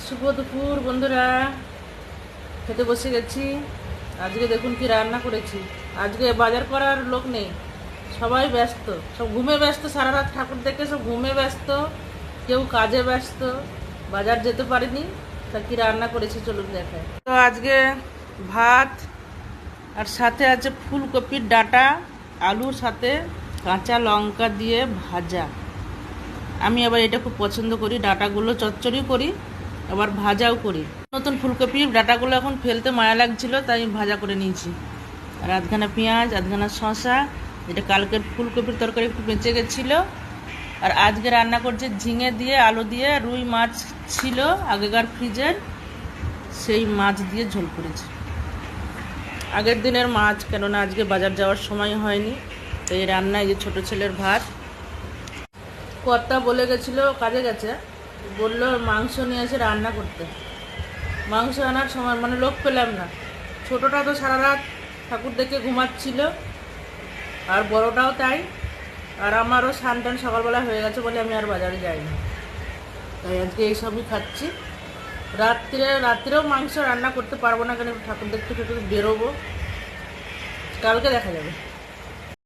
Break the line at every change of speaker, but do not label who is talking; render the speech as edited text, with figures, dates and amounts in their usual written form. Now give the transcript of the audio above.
শুভ দুপুর বন্ধুরা, খেতে বসে গেছি। আজকে দেখুন কি রান্না করেছি। আজকে বাজার করার লোক নেই, সবাই ব্যস্ত, সব ঘুমে ব্যস্ত। সারা রাত ঠাকুর দেখে সব ঘুমে ব্যস্ত, কেউ কাজে ব্যস্ত, বাজার যেতে পারিনি। তা কি রান্না করেছি চলুন দেখায়। তো আজকে ভাত আর সাথে আছে ফুলকপির ডাঁটা, আলুর সাথে কাঁচা লঙ্কা দিয়ে ভাজা। আমি আবার এটা খুব পছন্দ করি, ডাঁটাগুলো চচ্চড়ি করি, আবার ভাজাও করি। নতুন ফুলকপির ডাঁটাগুলো এখন ফেলতে মায়া লাগছিল, তাই ভাজা করে নিয়েছি। আর আধখানা পেঁয়াজ, আধখানা শসা। এটা কালকের ফুলকপির তরকারি একটু বেঁচে গেছিলো। আর আজকে রান্না করছে ঝিঙে দিয়ে, আলু দিয়ে, রুই মাছ ছিল আগেকার ফ্রিজের, সেই মাছ দিয়ে ঝোল করেছি। আগের দিনের মাছ, কেননা আজকে বাজার যাওয়ার সময় হয়নি। তো এই রান্না, এই যে ছোটো ছেলের ভাত। কর্তা বলে গেছিলো, কাজে গেছে, বললো মাংস নিয়ে এসে রান্না করতে। মাংস আনার সময় লোক পেলাম না। ছোটোটা তো সারা রাত ঠাকুর দেখে ঘুমাচ্ছিল, আর বড়টাও তাই। আর আমারও স্নান টান সকালবেলা হয়ে গেছে বলে আমি আর বাজারে যাইনি, তাই আজকে এইসবই খাচ্ছি। রাত্রেও মাংস রান্না করতে পারবো না, কেন ঠাকুর দেখতে একটু বেরোবো, কালকে দেখা যাবে।